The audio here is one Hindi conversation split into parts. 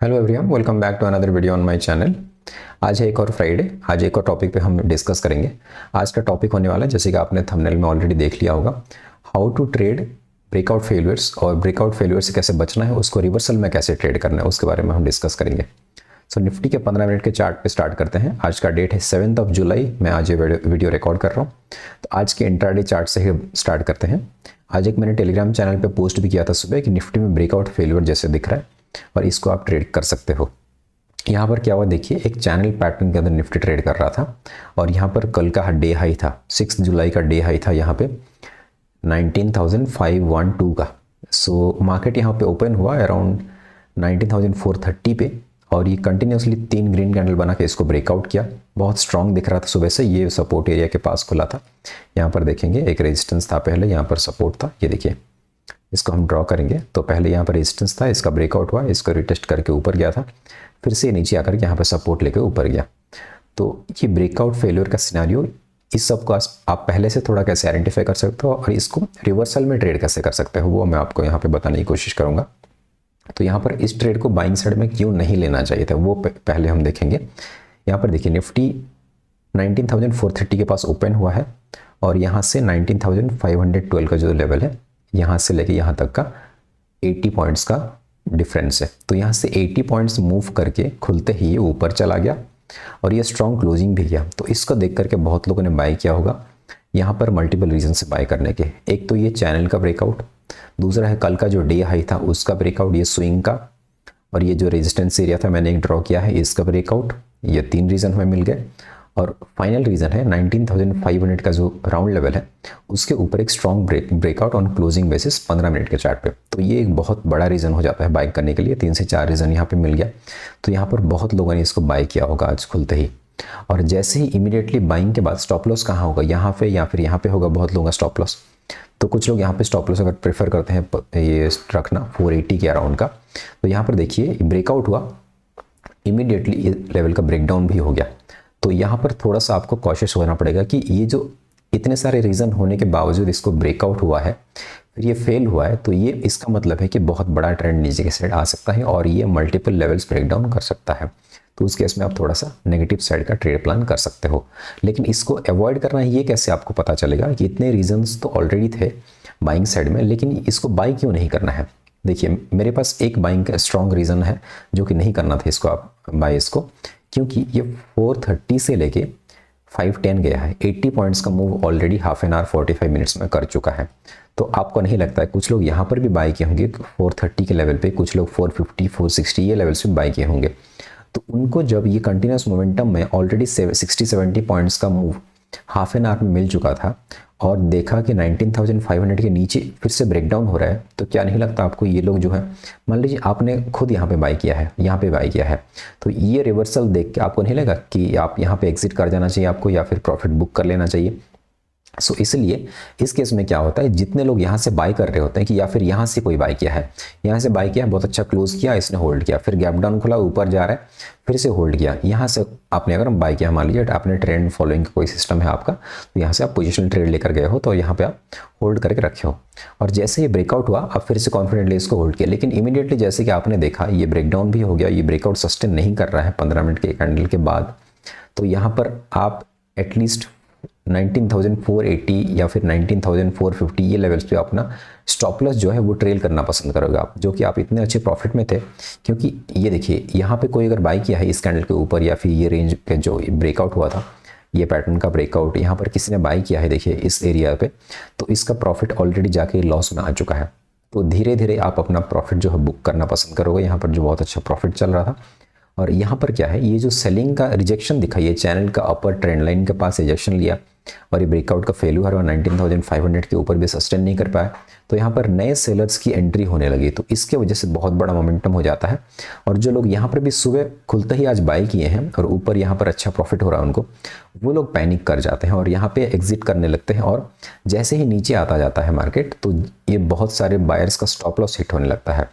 Hello everyone, welcome back to another video on my channel. आज है एक और फ्राइडे। आज एक और टॉपिक पे हम डिस्कस करेंगे। आज का टॉपिक होने वाला है, जैसे कि आपने थंबनेल में ऑलरेडी देख लिया होगा, how to trade breakout failures, और ब्रेकआउट फेलियर से कैसे बचना है, उसको रिवर्सल में कैसे ट्रेड करना है, उसके बारे में हम डिस्कस करेंगे। सो निफ्टी के 15 मिनट के चार्ट पे स्टार्ट करते हैं। आज का डेट है 7 जुलाई। मैं आज ये वीडियो रिकॉर्ड कर रहा हूँ, तो आज के इंट्राडे चार्ट से ही स्टार्ट करते हैं। आज एक मैंने टेलीग्राम चैनल पे पोस्ट भी किया था सुबह कि निफ्टी में ब्रेकआउट फेलियर जैसे दिख रहा है और इसको आप ट्रेड कर सकते हो। यहाँ पर क्या हुआ देखिए, एक चैनल पैटर्न के अंदर निफ्टी ट्रेड कर रहा था और यहाँ पर कल का डे हाई था, 6 जुलाई का डे हाई था यहाँ पे 19,512 का। सो मार्केट यहाँ पे ओपन हुआ अराउंड 19,430 पे और ये कंटिन्यूसली 3 ग्रीन कैंडल बना के इसको ब्रेकआउट किया। बहुत स्ट्रांग दिख रहा था सुबह से। ये सपोर्ट एरिया के पास खुला था। यहाँ पर देखेंगे एक रेजिस्टेंस था, पहले यहाँ पर सपोर्ट था, ये देखिए। इसको हम ड्रॉ करेंगे तो पहले यहाँ पर रेजिस्टेंस था, इसका ब्रेकआउट हुआ, इसको रिटेस्ट करके ऊपर गया था, फिर से नीचे आकर के यहाँ पर सपोर्ट लेके ऊपर गया। तो ये ब्रेकआउट फेलियर का सिनेरियो, इस सब को आप पहले से थोड़ा कैसे आइडेंटिफाई कर सकते हो और इसको रिवर्सल में ट्रेड कैसे कर सकते हो, वो मैं आपको यहाँ पे बताने की कोशिश करूँगा। तो यहाँ पर इस ट्रेड को बाइंग साइड में क्यों नहीं लेना चाहिए था, वो पहले हम देखेंगे। यहाँ पर देखिए, निफ्टी 19,430 के पास ओपन हुआ है और यहाँ से 19,512 का जो लेवल है, यहाँ से लेके यहाँ तक का 80 पॉइंट्स का डिफरेंस है। तो यहाँ से 80 पॉइंट्स मूव करके खुलते ही ये ऊपर चला गया और ये स्ट्रॉन्ग क्लोजिंग भी किया। तो इसको देख करके बहुत लोगों ने बाय किया होगा। यहाँ पर मल्टीपल रीजन से बाय करने के, एक तो ये चैनल का ब्रेकआउट, दूसरा है कल का जो डे हाई था उसका ब्रेकआउट, ये स्विंग का, और ये जो रेजिस्टेंस एरिया था मैंने एक ड्रॉ किया है इसका ब्रेकआउट। ये 3 रीज़न हमें मिल गए और फाइनल रीज़न है 19,500 का जो राउंड लेवल है उसके ऊपर एक strong breakout on closing basis 15 minute के चार्ट पे। तो ये एक बहुत बड़ा रीज़न हो जाता है बाइक करने के लिए। 3 से 4 रीज़न यहाँ पे मिल गया। तो यहाँ पर बहुत लोगों ने इसको बाई किया होगा आज खुलते ही। और जैसे ही इमीडिएटली बाइंग के बाद स्टॉप लॉस कहाँ होगा, यहाँ पे या फिर यहाँ पे होगा बहुत लोगों का स्टॉप लॉस। तो कुछ लोग यहाँ पे स्टॉप लॉस अगर प्रेफर करते हैं ये रखना 480 के अराउंड का, तो यहाँ पर देखिए ब्रेकआउट हुआ, इमीडिएटली लेवल का ब्रेकडाउन भी हो गया। तो यहाँ पर थोड़ा सा आपको कॉशियस होना पड़ेगा कि ये जो इतने सारे रीज़न होने के बावजूद इसको ब्रेकआउट हुआ है, फिर ये फेल हुआ है, तो ये इसका मतलब है कि बहुत बड़ा ट्रेंड नीचे के साइड आ सकता है और ये मल्टीपल लेवल्स ब्रेकडाउन कर सकता है। तो उस केस में आप थोड़ा सा नेगेटिव साइड का ट्रेड प्लान कर सकते हो। लेकिन इसको अवॉइड करना है, ये कैसे आपको पता चलेगा कि इतने रीजंस तो ऑलरेडी थे बाइंग साइड में, लेकिन इसको बाई क्यों नहीं करना है। देखिए मेरे पास एक बाइंग का स्ट्रॉन्ग रीज़न है जो कि नहीं करना था इसको आप बाई इसको, क्योंकि ये 430 से लेके 510 गया है। 80 पॉइंट्स का move already half an hour 45 minutes में कर चुका है। तो आपको नहीं लगता है, कुछ लोग यहाँ पर भी बाई किए होंगे 430 के लेवल पे, कुछ लोग 450 460 ये लेवल्स पे बाई किए होंगे। तो उनको जब ये कंटिन्यूस मोमेंटम में ऑलरेडी 60-70 पॉइंट्स का मूव हाफ एन आवर में मिल चुका था और देखा कि 19,500 के नीचे फिर से ब्रेकडाउन हो रहा है, तो क्या नहीं लगता आपको ये लोग जो है, मान लीजिए आपने खुद यहाँ पे बाई किया है, यहाँ पे बाई किया है, तो ये रिवर्सल देख के आपको नहीं लगा कि आप यहाँ पे एग्जिट कर जाना चाहिए आपको, या फिर प्रॉफिट बुक कर लेना चाहिए। सो इसलिए इस केस में क्या होता है, जितने लोग यहाँ से बाई कर रहे होते हैं कि या फिर यहाँ से कोई बाई किया है, यहाँ से बाई किया, बहुत अच्छा क्लोज किया, इसने होल्ड किया, फिर गैप डाउन खुला, ऊपर जा रहा है, फिर से होल्ड किया, यहाँ से आपने अगर बाई किया, मान लीजिए आपने ट्रेंड फॉलोइंग का कोई सिस्टम है आपका, तो यहाँ से आप पोजिशनल ट्रेड लेकर गए हो, तो यहाँ पे आप होल्ड करके रखे हो और जैसे ये ब्रेकआउट हुआ आप फिर से कॉन्फिडेंटली इसको होल्ड किया। लेकिन इमीडिएटली जैसे कि आपने देखा ये ब्रेकडाउन भी हो गया, ये ब्रेकआउट सस्टेन नहीं कर रहा है 15 मिनट के कैंडल के बाद, तो यहाँ पर आप एटलीस्ट 19,480 या फिर 19,450 ये लेवल्स पे अपना स्टॉप लॉस जो है वो ट्रेल करना पसंद करोगे आप, जो कि आप इतने अच्छे प्रॉफिट में थे। क्योंकि ये देखिए यहाँ पे कोई अगर बाई किया है इस कैंडल के ऊपर, या फिर ये रेंज के जो ब्रेकआउट हुआ था, ये पैटर्न का ब्रेकआउट, यहाँ पर किसी ने बाई किया है देखिए इस एरिया पे, तो इसका प्रॉफिट ऑलरेडी जाके लॉस में आ चुका है। तो धीरे धीरे आप अपना प्रॉफिट जो है बुक करना पसंद करोगे। यहाँ पर जो बहुत अच्छा प्रॉफिट चल रहा था, और यहाँ पर क्या है, ये जो सेलिंग का रिजेक्शन दिखा, ये चैनल का अपर ट्रेंड लाइन के पास रिजेक्शन लिया और ये ब्रेकआउट का फेल्यूर और 19,500 के ऊपर भी सस्टेन नहीं कर पाया, तो यहाँ पर नए सेलर्स की एंट्री होने लगी। तो इसके वजह से बहुत बड़ा मोमेंटम हो जाता है और जो लोग यहाँ पर भी सुबह खुलते ही आज बाई किए हैं और ऊपर यहाँ पर अच्छा प्रॉफिट हो रहा है उनको, वो लोग पैनिक कर जाते हैं और यहाँ पे एग्जिट करने लगते हैं। और जैसे ही नीचे आता जाता है मार्केट, तो ये बहुत सारे बायर्स का स्टॉप लॉस हिट होने लगता है।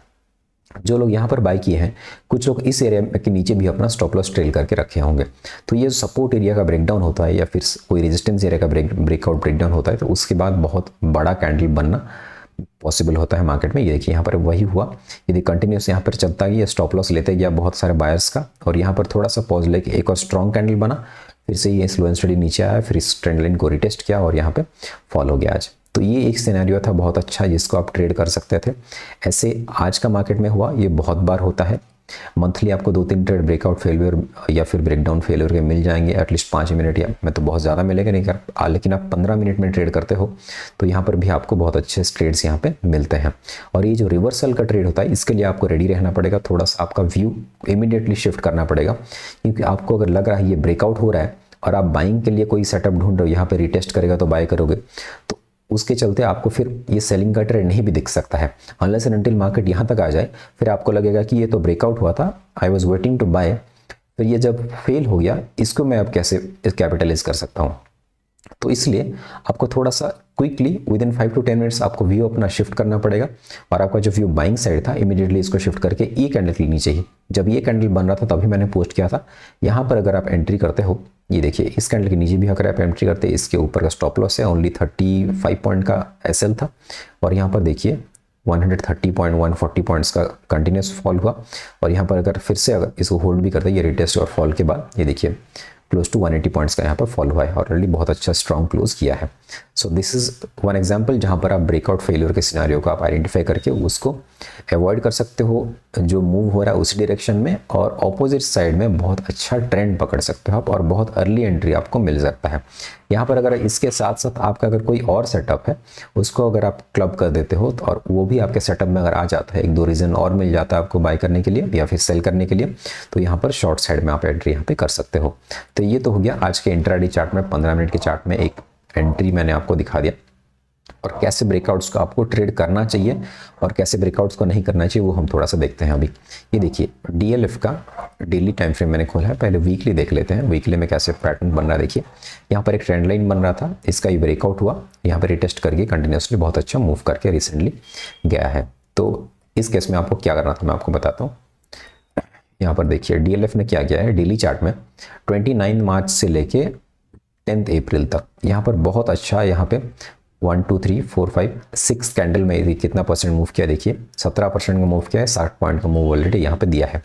जो लोग यहाँ पर बाई किए हैं, कुछ लोग इस एरिया के नीचे भी अपना स्टॉप लॉस ट्रेल करके रखे होंगे। तो ये सपोर्ट एरिया का ब्रेकडाउन होता है या फिर कोई रेजिस्टेंस एरिया का ब्रेकआउट ब्रेकडाउन होता है, तो उसके बाद बहुत बड़ा कैंडल बनना पॉसिबल होता है मार्केट में। ये देखिए यहाँ पर वही हुआ, यदि कंटिन्यूस यहाँ पर चलता गया, स्टॉप लॉस लेते गया बहुत सारे बायर्स का, और यहाँ पर थोड़ा सा पॉज लेके एक और स्ट्रॉन्ग कैंडल बना, फिर से ये स्लो एंड स्टडी नीचे आया, फिर इस ट्रेंड लाइन को रिटेस्ट किया और यहाँ पे फॉल हो गया आज। तो ये एक सिनेरियो था बहुत अच्छा जिसको आप ट्रेड कर सकते थे। ऐसे आज का मार्केट में हुआ, ये बहुत बार होता है। मंथली आपको 2-3 ट्रेड ब्रेकआउट फेलियर या फिर ब्रेकडाउन फेलियर के मिल जाएंगे, एटलीस्ट 5 मिनट, या मैं तो बहुत ज़्यादा मिलेगा नहीं कर, लेकिन आप 15 मिनट में ट्रेड करते हो तो यहाँ पर भी आपको बहुत अच्छे ट्रेड्स यहाँ पे मिलते हैं। और ये जो रिवर्सल का ट्रेड होता है इसके लिए आपको रेडी रहना पड़ेगा, थोड़ा सा आपका व्यू इमीडिएटली शिफ्ट करना पड़ेगा, क्योंकि आपको अगर लग रहा है ये ब्रेकआउट हो रहा है और आप बाइंग के लिए कोई सेटअप ढूंढ रहे हो, यहाँ पे रिटेस्ट करेगा तो बाय करोगे, तो उसके चलते आपको फिर ये सेलिंग का ट्रेंड नहीं भी दिख सकता है अनलेस एंड अनटिल मार्केट यहाँ तक आ जाए। फिर आपको लगेगा कि ये तो ब्रेकआउट हुआ था, I was waiting to buy, फिर ये जब फेल हो गया इसको मैं अब कैसे कैपिटलाइज कर सकता हूँ। तो इसलिए आपको थोड़ा सा quickly with in 5 to 10 minutes आपको व्यू अपना शिफ्ट करना पड़ेगा, और आपका जो व्यू बाइंग साइड था इमीडिएटली इसको शिफ्ट करके ये कैंडल के नीचे ही, जब ये कैंडल बन रहा था तभी मैंने पोस्ट किया था, यहाँ पर अगर आप एंट्री करते हो, ये देखिए इस कैंडल के नीचे भी अगर आप एंट्री करते, इसके ऊपर का स्टॉप लॉस है, ओनली 35 पॉइंट का एसएल था, और यहाँ पर देखिए 130 पॉइंट 140 पॉइंट्स का कंटिन्यूस फॉल हुआ, और यहाँ पर अगर फिर से अगर इसको होल्ड भी करते हैं, ये रिटेस्ट और फॉल के बाद ये देखिए क्लोज टू 180 पॉइंट्स का यहाँ पर फॉल हुआ है, ऑलरेडी बहुत अच्छा स्ट्रॉन्ग क्लोज किया है। So this is one example जहाँ पर आप ब्रेकआउट फेलियर के सिनेरियो को आप आइडेंटिफाई करके उसको अवॉइड कर सकते हो, जो मूव हो रहा है उस डायरेक्शन में, और ऑपोजिट साइड में बहुत अच्छा ट्रेंड पकड़ सकते हो आप, और बहुत अर्ली एंट्री आपको मिल सकता है। यहाँ पर अगर इसके साथ साथ आपका अगर कोई और सेटअप है उसको अगर आप क्लब कर देते हो तो, और वो भी आपके सेटअप में अगर आ जाता है, 1-2 रीज़न और मिल जाता है आपको बाय करने के लिए या फिर सेल करने के लिए, तो यहाँ पर शॉर्ट साइड में आप एंट्री यहाँ पे कर सकते हो। तो ये तो हो गया आज के इंट्राडे चार्ट में, 15 मिनट के चार्ट में एक एंट्री मैंने आपको दिखा दिया, और कैसे ब्रेकआउट्स को आपको ट्रेड करना चाहिए और कैसे ब्रेकआउट्स को नहीं करना चाहिए वो हम थोड़ा सा देखते हैं अभी। ये देखिए डीएलएफ का डेली टाइम फ्रेम मैंने खोला है, पहले वीकली देख लेते हैं, वीकली में कैसे पैटर्न बन रहा है। देखिए यहाँ पर एक ट्रेंड लाइन बन रहा था, इसका ये ब्रेकआउट हुआ, यहाँ पर रिटेस्ट करके कंटिन्यूसली बहुत अच्छा मूव करके रिसेंटली गया है। तो इस केस में आपको क्या करना था मैं आपको बताता हूँ। यहाँ पर देखिए डीएलएफ ने क्या किया है, डेली चार्ट में 29 मार्च से लेके 10 अप्रैल तक यहाँ पर बहुत अच्छा, यहाँ पे 1 2 3 4 5 6 कैंडल में कितना परसेंट मूव किया, देखिए 17% का मूव किया है, 60 पॉइंट का मूव ऑलरेडी यहाँ पे दिया है।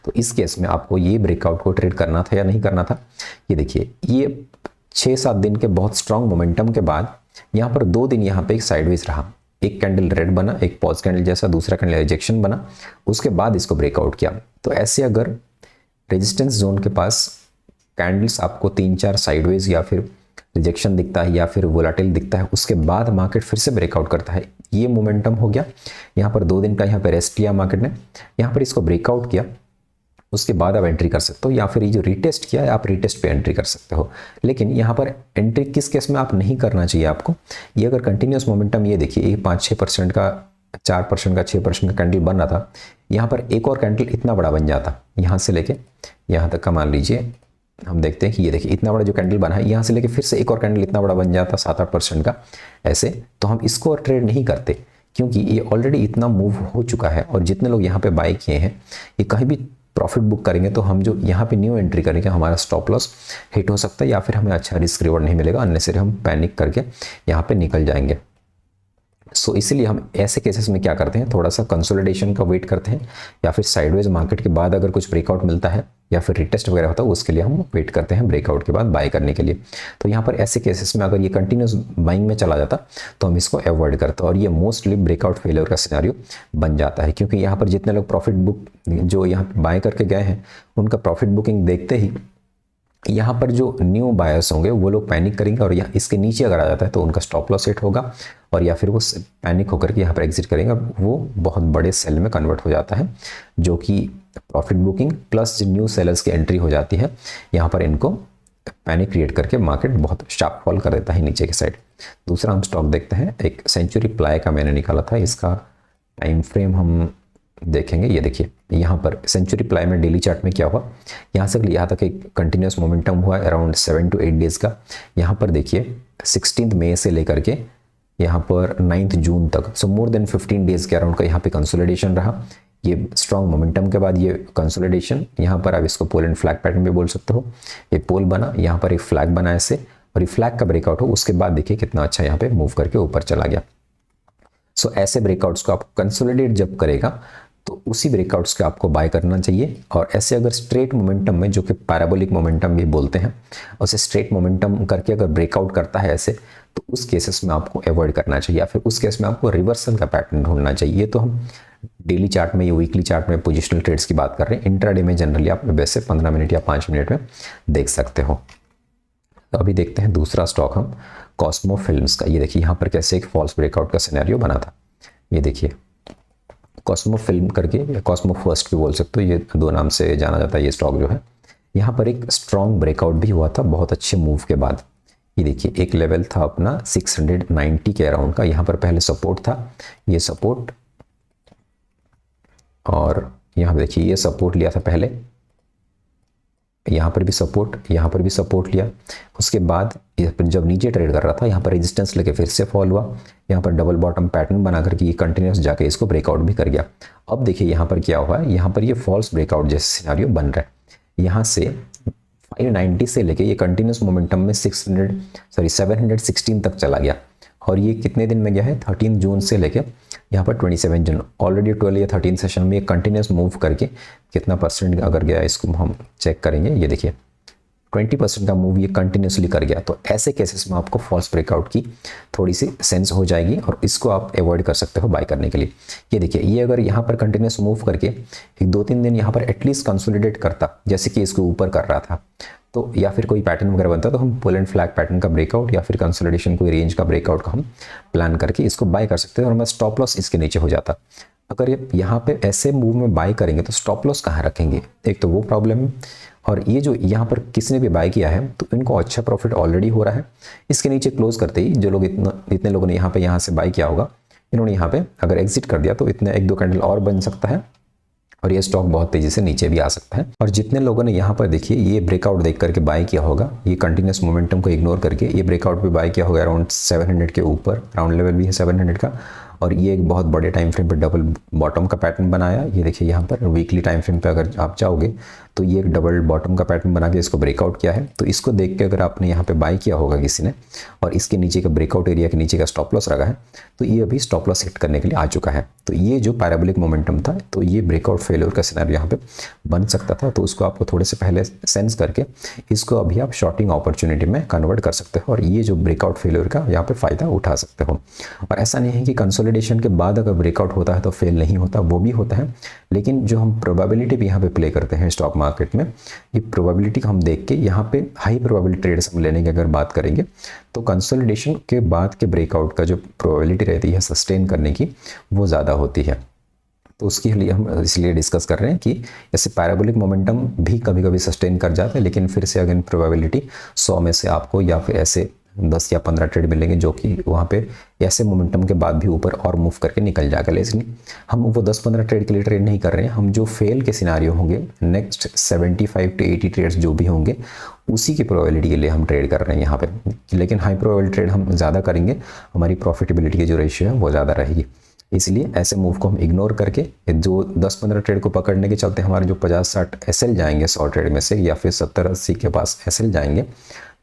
तो इस केस में आपको ये ब्रेकआउट को ट्रेड करना था या नहीं करना था। ये देखिए ये 6-7 दिन के बहुत स्ट्रॉन्ग मोमेंटम के बाद यहाँ पर 2 दिन यहाँ पे एक साइडवेज रहा, एक कैंडल रेड बना, एक पॉज कैंडल जैसा, दूसरा कैंडल रिजेक्शन बना, उसके बाद इसको ब्रेकआउट किया। तो ऐसे अगर रेजिस्टेंस जोन के पास कैंडल्स आपको 3-4 साइडवेज या फिर रिजेक्शन दिखता है या फिर वोलाटिल दिखता है, उसके बाद मार्केट फिर से ब्रेकआउट करता है, ये मोमेंटम हो गया। यहाँ पर 2 दिन का यहाँ पे रेस्ट लिया मार्केट ने, यहाँ पर इसको ब्रेकआउट किया, उसके बाद आप एंट्री कर सकते हो, या फिर ये जो रिटेस्ट किया है आप रिटेस्ट पे एंट्री कर सकते हो। लेकिन यहाँ पर एंट्री किस केस में आप नहीं करना चाहिए आपको, ये अगर कंटिन्यूस मोमेंटम, ये देखिए ये 5-6% का 4% का 6% का कैंडल बन रहा था, यहाँ पर एक और कैंडल इतना बड़ा बन जाता, यहाँ से लेके यहाँ तक का मान लीजिए, हम देखते हैं कि ये देखिए इतना बड़ा जो कैंडल बना है, यहाँ से लेके फिर से एक और कैंडल इतना बड़ा बन जाता 7-8% का ऐसे, तो हम इसको और ट्रेड नहीं करते, क्योंकि ये ऑलरेडी इतना मूव हो चुका है, और जितने लोग यहाँ पे बाय किए हैं ये कहीं भी प्रॉफिट बुक करेंगे तो हम जो यहाँ पे न्यू एंट्री करेंगे हमारा स्टॉप लॉस हिट हो सकता है, या फिर हमें अच्छा रिस्क रिवॉर्ड नहीं मिलेगा, अननेसेसरी हम पैनिक करके यहाँ पे निकल जाएंगे। सो इसलिए हम ऐसे केसेस में क्या करते हैं, थोड़ा सा कंसोलिडेशन का वेट करते हैं, या फिर साइडवेज मार्केट के बाद अगर कुछ ब्रेकआउट मिलता है या फिर रिटेस्ट वगैरह होता है उसके लिए हम वेट करते हैं ब्रेकआउट के बाद बाय करने के लिए। तो यहाँ पर ऐसे केसेस में अगर ये कंटिन्यूस बाइंग में चला जाता तो हम इसको अवॉइड करते, और ये मोस्टली ब्रेकआउट फेलियर का सिनेरियो बन जाता है, क्योंकि यहाँ पर जितने लोग प्रॉफिट बुक जो यहाँ बाय करके गए हैं उनका प्रॉफिट बुकिंग देखते ही यहाँ पर जो न्यू बायर्स होंगे वो लोग पैनिक करेंगे, और यहाँ इसके नीचे अगर आ जाता है तो उनका स्टॉप लॉस हिट होगा, और या फिर वो पैनिक होकर के यहाँ पर एग्जिट करेंगे, वो बहुत बड़े सेल में कन्वर्ट हो जाता है, जो कि profit booking plus new sellers की एंट्री हो जाती है, यहाँ पर इनको पैनिक क्रिएट करके मार्केट बहुत शार्प फॉल कर देता है नीचे की साइड। दूसरा हम स्टॉक देखते हैं, एक सेंचुरी प्लाई का मैंने निकाला था, इसका टाइम फ्रेम हम देखेंगे। ये देखिए यहाँ पर सेंचुरी प्लाई में डेली चार्ट में क्या हुआ, यहाँ से यहाँ तक एक कंटिन्यूस मोमेंटम हुआ अराउंड 7 to 8 डेज का। यहाँ पर देखिए 16 मई से लेकर के यहाँ पर 9 जून तक, सो मोर देन 15 डेज के अराउंड का यहाँ पे कंसोलिडेशन रहा। ये स्ट्रॉन्ग मोमेंटम के बाद ये कंसोलिडेशन, यहाँ पर आप इसको पोल एंड फ्लैग पैटर्न भी बोल सकते हो, ये पोल बना, यहाँ पर एक फ्लैग बना ऐसे, और ये फ्लैग का ब्रेकआउट हो, उसके बाद देखिए कितना अच्छा यहाँ पे मूव करके ऊपर चला गया। सो ऐसे ब्रेकआउट्स को आपको कंसोलिडेट जब करेगा तो उसी ब्रेकआउट्स के आपको बाय करना चाहिए। और ऐसे अगर स्ट्रेट मोमेंटम में, जो कि पैराबोलिक मोमेंटम भी बोलते हैं, उसे स्ट्रेट मोमेंटम करके अगर ब्रेकआउट करता है ऐसे, तो उस केसेस में आपको अवॉइड करना चाहिए, या फिर उस केस में आपको रिवर्सल का पैटर्न ढूंढना चाहिए। ये तो हम डेली चार्ट में या वीकली चार्ट में पोजिशनल ट्रेड्स की बात कर रहे हैं। इंट्राडे में जनरली आप वैसे 15 मिनट या 5 मिनट में देख सकते हो। तो अभी देखते हैं दूसरा स्टॉक हम, कॉस्मो फिल्म्स का। ये देखिए यहाँ पर कैसे एक फॉल्स ब्रेकआउट का सिनेरियो बना था। ये देखिए कॉस्मो फिल्म करके, या कॉस्मो फर्स्ट भी बोल सकते हो, ये दो नाम से जाना जाता है ये स्टॉक जो है। यहाँ पर एक स्ट्रॉन्ग ब्रेकआउट भी हुआ था बहुत अच्छे मूव के बाद। ये देखिए एक लेवल था अपना 690 के अराउंड का, यहाँ पर पहले सपोर्ट था, ये सपोर्ट, और यहाँ पर देखिए ये सपोर्ट लिया था पहले, यहाँ पर भी सपोर्ट, यहाँ पर भी सपोर्ट लिया। उसके बाद जब नीचे ट्रेड कर रहा था यहाँ पर रेजिस्टेंस लेके फिर से फॉल हुआ, यहाँ पर डबल बॉटम पैटर्न बना करके ये कंटिन्यूस जाके इसको ब्रेकआउट भी कर गया। अब देखिए यहाँ पर क्या हुआ है, यहाँ पर ये फॉल्स ब्रेकआउट जैसे सिनेरियो बन रहा है। यहाँ से 590 से लेके ये कंटिन्यूस मोमेंटम में 716 तक चला गया, और ये कितने दिन में गया है, 13 जून से लेके यहाँ पर 27 जून, ऑलरेडी 12 या 13 सेशन में ये कंटिन्यूस मूव करके कितना परसेंट अगर गया इसको हम चेक करेंगे। ये देखिए 20% का मूव ये कंटिन्यूसली कर गया। तो ऐसे केसेस में आपको फॉल्स ब्रेकआउट की थोड़ी सी सेंस हो जाएगी, और इसको आप अवॉइड कर सकते हो बाय करने के लिए। ये देखिए ये अगर यहाँ पर कंटिन्यूस मूव करके एक 2-3 दिन यहाँ पर एटलीस्ट कंसोलिडेट करता, जैसे कि इसको ऊपर कर रहा था, तो या फिर कोई पैटर्न वगैरह बनता, तो हम पुल एंड फ्लैग पैटर्न का ब्रेकआउट या फिर कंसोलिडेशन कोई रेंज का ब्रेकआउट का हम प्लान करके इसको बाय कर सकते हैं, और हमारा स्टॉप लॉस इसके नीचे हो जाता। अगर ये यहाँ पे ऐसे मूव में बाय करेंगे तो स्टॉप लॉस कहाँ रखेंगे, एक तो वो प्रॉब्लम है। और ये जो यहाँ पर किसने भी बाय किया है तो इनको अच्छा प्रॉफिट ऑलरेडी हो रहा है। इसके नीचे क्लोज करते ही जो लोग इतने लोगों ने यहाँ से बाय किया होगा, इन्होंने यहाँ पे अगर एग्जिट कर दिया तो इतने 1-2 कैंडल और बन सकता है, और ये स्टॉक बहुत तेजी से नीचे भी आ सकता है। और जितने लोगों ने यहाँ पर देखिए ये ब्रेकआउट देख करके बाय किया होगा, ये कंटिन्यूस मोमेंटम को इग्नोर करके ये ब्रेकआउट पे बाय किया होगा अराउंड 700 के ऊपर, राउंड लेवल भी है 700 का, और ये एक बहुत बड़े टाइम फ्रेम पर डबल बॉटम का पैटर्न बनाया। ये देखिए यहाँ पर वीकली टाइम फ्रेम पे अगर आप जाओगे तो ये एक डबल बॉटम का पैटर्न बना के इसको ब्रेकआउट किया है। तो इसको देख के अगर आपने यहाँ पे बाय किया होगा किसी ने, और इसके नीचे का ब्रेकआउट एरिया के नीचे का स्टॉप लॉस रखा है, तो ये अभी स्टॉप लॉस हिट करने के लिए आ चुका है। तो ये जो पैराबोलिक मोमेंटम था, तो ये ब्रेकआउट फेलियर का सिनेरियो यहाँ पे बन सकता था। तो उसको आपको थोड़े से पहले सेंस करके इसको अभी आप शॉर्टिंग अपॉर्चुनिटी में कन्वर्ट कर सकते हो, और ये जो ब्रेकआउट फेलियर का यहाँ पे फायदा उठा सकते हो। और ऐसा नहीं है कि कंसोलिडेशन के बाद अगर ब्रेकआउट होता है तो फेल नहीं होता, वो भी होता है, लेकिन जो हम प्रोबेबिलिटी भी यहाँ पे प्ले करते हैं स्टॉक मार्केट में, ये प्रोबेबिलिटी को हम देख के यहाँ पे हाई प्रोबेबिलिटी ट्रेड्स हम लेने की अगर बात करेंगे तो कंसोलिडेशन के बाद के ब्रेकआउट का जो प्रोबेबिलिटी रहती है सस्टेन करने की, वो ज़्यादा होती है। तो उसके लिए हम इसलिए डिस्कस कर रहे हैं कि ऐसे पैराबोलिक मोमेंटम भी कभी कभी सस्टेन कर जाते हैं, लेकिन फिर से अगेन प्रोबेबिलिटी 100 में से आपको या फिर ऐसे 10 या 15 ट्रेड मिलेंगे जो कि वहाँ पे ऐसे मोमेंटम के बाद भी ऊपर और मूव करके निकल जाएगा। लेकिन हम वो 10-15 ट्रेड के लिए ट्रेड नहीं कर रहे हैं, हम जो फेल के सिनारियो होंगे नेक्स्ट 75 to 80 ट्रेड्स जो भी होंगे उसी की प्रोबेबिलिटी के लिए हम ट्रेड कर रहे हैं यहाँ पे। लेकिन हाई प्रोबेबिलिटी ट्रेड हम ज़्यादा करेंगे, हमारी प्रॉफिटेबिलिटी की जो रेशियो है वो ज़्यादा रहेगी। इसलिए ऐसे मूव को हम इग्नोर करके जो 10-15 ट्रेड को पकड़ने के चलते हमारे जो 50-60 एसएल जाएंगे 100 ट्रेड में से, या फिर 70-80 के पास एसएल जाएंगे,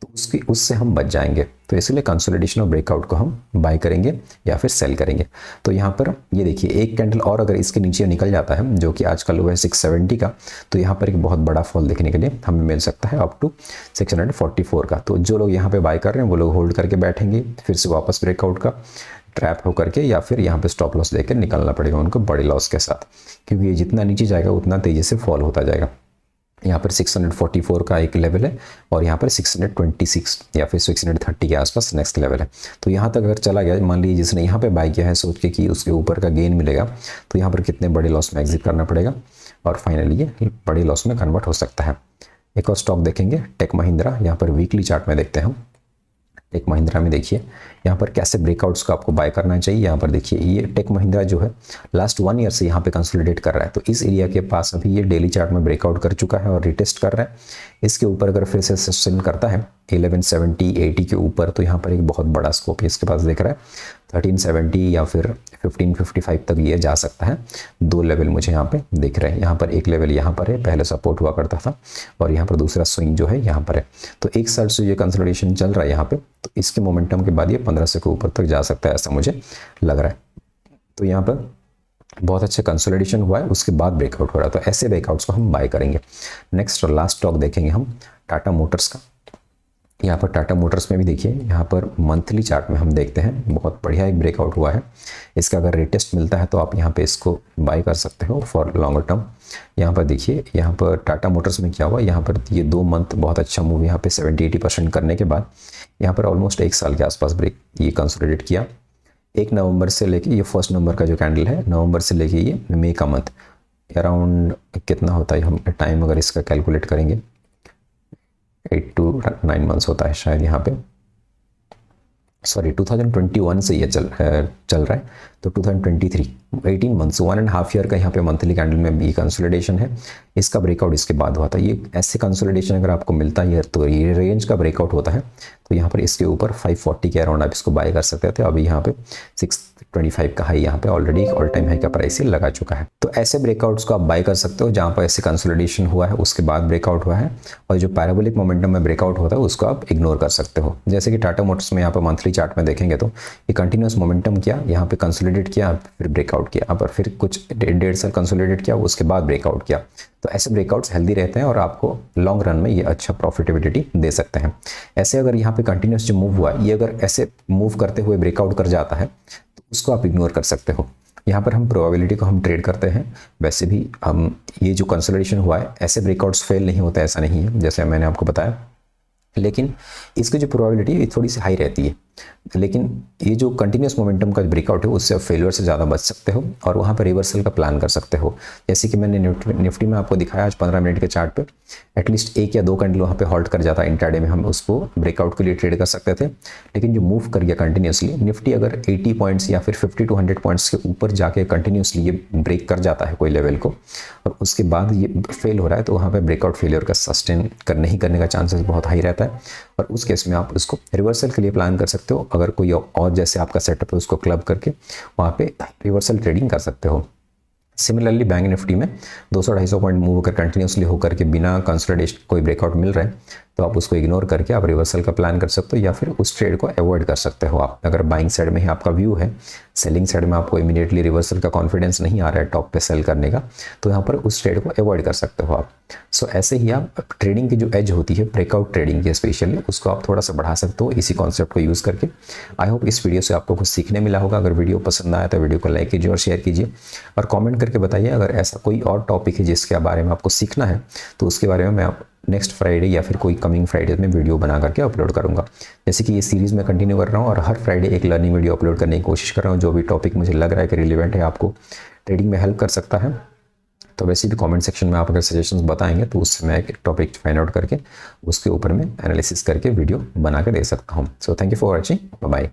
तो उससे हम बच जाएंगे। तो इसलिए कंसोलिडेशन और ब्रेकआउट को हम बाय करेंगे या फिर सेल करेंगे। तो यहाँ पर ये देखिए एक कैंडल और अगर इसके नीचे निकल जाता है, जो कि आजकल हुआ है 670 का, तो यहाँ पर एक बहुत बड़ा फॉल देखने के लिए हमें मिल सकता है अप टू 644 का। तो जो लोग यहाँ पे बाय कर रहे हैं वो लोग होल्ड करके बैठेंगे, फिर से वापस ब्रेकआउट का ट्रैप हो करके, या फिर यहाँ पे स्टॉप लॉस देकर निकलना पड़ेगा उनको बड़े लॉस के साथ, क्योंकि ये जितना नीचे जाएगा उतना तेजी से फॉल होता जाएगा। यहाँ पर 644 का एक लेवल है, और यहाँ पर 626 या फिर 630 के आसपास नेक्स्ट लेवल है। तो यहाँ तक अगर चला गया, मान लीजिए जिसने यहाँ पे बाय किया है सोच के कि उसके ऊपर का गेन मिलेगा, तो यहाँ पर कितने बड़े लॉस में एग्जिट करना पड़ेगा, और फाइनली ये बड़े लॉस में कन्वर्ट हो सकता है। एक और स्टॉक देखेंगे टेक महिंद्रा, यहाँ पर वीकली चार्ट में देखते हैं हम। टेक महिंद्रा में देखिए यहाँ पर कैसे ब्रेकआउट्स को आपको बाय करना चाहिए। यहाँ पर देखिए ये टेक महिंद्रा जो है लास्ट 1 ईयर से यहाँ पे कंसोलिडेट कर रहा है, तो इस एरिया के पास अभी ये डेली चार्ट में ब्रेकआउट कर चुका है और रिटेस्ट कर रहा है। इसके ऊपर अगर फिर से सस्टेन करता है 1170-80 के ऊपर, तो यहाँ पर एक बहुत बड़ा स्कोप इसके पास दिख रहा है। 1370 या फिर 1555 तक ये जा सकता है। 2 लेवल मुझे यहाँ पे दिख रहे हैं। यहाँ पर एक लेवल यहाँ पर है, पहले सपोर्ट हुआ करता था, और यहाँ पर दूसरा स्विंग जो है यहाँ पर है। तो एक साइड से ये कंसोलिडेशन चल रहा है यहाँ पे, तो इसके मोमेंटम के बाद ये 1500 के ऊपर तक जा सकता है, ऐसा मुझे लग रहा है। तो यहाँ पर बहुत अच्छा कंसोलिडेशन हुआ है, उसके बाद ब्रेकआउट हो रहा है, तो ऐसे ब्रेकआउट्स को हम बाय करेंगे। नेक्स्ट और लास्ट स्टॉक देखेंगे हम टाटा मोटर्स का। यहाँ पर टाटा मोटर्स में भी देखिए, यहाँ पर मंथली चार्ट में हम देखते हैं बहुत बढ़िया एक ब्रेकआउट हुआ है। इसका अगर रेटेस्ट मिलता है तो आप यहाँ पे इसको बाय कर सकते हो फॉर लॉन्गर टर्म। यहाँ पर देखिए, यहाँ पर टाटा मोटर्स में क्या हुआ, यहाँ पर ये 2 मंथ बहुत अच्छा मूव यहाँ पे 70-80% करने के बाद यहाँ पर ऑलमोस्ट 1 साल के आसपास ब्रेक ये कंसोलिडेट किया। 1 नवंबर से लेके ये 1 नवंबर का जो कैंडल है, नवंबर से लेके ये मई का मंथ, अराउंड कितना होता है, हम टाइम अगर इसका कैलकुलेट करेंगे 8 to 9 मंथ्स होता है शायद यहाँ पे, सॉरी 2021 से ये चल रहा है, तो 2023 18 मंथ्स 1.5 ईयर का यहाँ पे मंथली कैंडल में भी कंसोलिडेशन है। इसका ब्रेकआउट इसके बाद हुआ था। ये ऐसे कंसोलिडेशन अगर आपको मिलता है तो ये रेंज का ब्रेकआउट होता है, तो यहाँ पर इसके ऊपर 540 के अराउंड आप इसको बाय कर सकते थे। अभी यहाँ पे 625 का हाई यहाँ पे ऑलरेडी ऑल टाइम हाई का प्राइस ही लगा चुका है। तो ऐसे ब्रेकआउट्स को आप बाय कर सकते हो जहाँ पर ऐसे कंसोलिडेशन हुआ है, उसके बाद ब्रेकआउट हुआ है, और जो पैराबोलिक मोमेंटम में ब्रेकआउट होता है उसको आप इग्नोर कर सकते हो। जैसे कि टाटा मोटर्स में यहाँ पर मंथली चार्ट में देखेंगे तो ये कंटिन्यूस मोमेंटम किया, यहाँ पे कंसोलिडेट किया, फिर ब्रेकआउट किया, पर फिर कुछ 1.5 साल कंसोलिडेट किया, उसके बाद ब्रेकआउट किया। तो ऐसे ब्रेकआउट्स हेल्दी रहते हैं और आपको लॉन्ग रन में ये अच्छा प्रॉफिटेबिलिटी दे सकते हैं। ऐसे अगर यहाँ पे कंटिन्यूस जो मूव हुआ है, ये अगर ऐसे मूव करते हुए ब्रेकआउट कर जाता है तो उसको आप इग्नोर कर सकते हो। यहाँ पर हम प्रोबेबिलिटी को हम ट्रेड करते हैं। वैसे भी हम ये जो कंसोलिडेशन हुआ है, ऐसे ब्रेकआउट्स फेल नहीं होता, ऐसा नहीं है, जैसे मैंने आपको बताया, लेकिन इसकी जो प्रोबेबिलिटी है थोड़ी सी हाई रहती है। लेकिन ये जो कंटिन्यूस मोमेंटम का ब्रेकआउट है उससे आप फेलियर से ज़्यादा बच सकते हो और वहाँ पर रिवर्सल का प्लान कर सकते हो। जैसे कि मैंने निफ्टी में आपको दिखाया आज 15 मिनट के चार्ट पे एटलीस्ट 1 या 2 कैंडल वहाँ पे हॉल्ट कर जाता है, इंट्राडे में हम उसको ब्रेकआउट के लिए ट्रेड कर सकते थे। लेकिन जो मूव कर गया कंटिन्यूसली, निफ्टी अगर 80 पॉइंट्स या फिर 50 to 100 पॉइंट्स के ऊपर जाके कंटिन्यूसली ये ब्रेक कर जाता है कोई लेवल को और उसके बाद ये फेल हो रहा है, तो वहाँ पर ब्रेकआउट फेलियर का सस्टेन नहीं करने का चांसेस बहुत हाई रहता है और उस केस में आप उसको रिवर्सल के लिए प्लान कर सकते हो। अगर कोई और जैसे आपका सेटअप है उसको क्लब करके वहाँ पे रिवर्सल ट्रेडिंग कर सकते हो। सिमिलरली बैंक निफ्टी में 200-250 पॉइंट मूव होकर कंटिन्यूसली होकर के बिना कंसोलिडेशन कोई ब्रेकआउट मिल रहा है तो आप उसको इग्नोर करके आप रिवर्सल का प्लान कर सकते हो या फिर उस ट्रेड को अवॉइड कर सकते हो। आप अगर बाइंग साइड में ही आपका व्यू है, सेलिंग साइड में आपको इमीडिएटली रिवर्सल का कॉन्फिडेंस नहीं आ रहा है टॉप पे सेल करने का, तो यहाँ पर उस ट्रेड को अवॉइड कर सकते हो आप। सो ऐसे ही आप ट्रेडिंग की जो एज होती है ब्रेकआउट ट्रेडिंग की स्पेशली, उसको आप थोड़ा सा बढ़ा सकते हो इसी कॉन्सेप्ट को यूज़ करके। आई होप इस वीडियो से आपको कुछ सीखने मिला होगा। अगर वीडियो पसंद आया तो वीडियो को लाइक कीजिए और शेयर कीजिए और कमेंट करके बताइए अगर ऐसा कोई और टॉपिक है जिसके बारे में आपको सीखना है तो उसके बारे में मैं नेक्स्ट फ्राइडे या फिर कोई कमिंग फ्राइडे में वीडियो बना करके अपलोड करूंगा। जैसे कि ये सीरीज़ में कंटिन्यू कर रहा हूँ और हर फ्राइडे एक लर्निंग वीडियो अपलोड करने की कोशिश कर रहा हूँ। जो भी टॉपिक मुझे लग रहा है कि रिलेवेंट है, आपको ट्रेडिंग में हेल्प कर सकता है, तो वैसे भी कमेंट सेक्शन में आप अगर सजेशंस बताएंगे तो उससे मैं एक टॉपिक फाइंड आउट करके उसके ऊपर में एनालिसिस करके वीडियो बना के दे सकता हूँ। So thank you for watching, bye bye.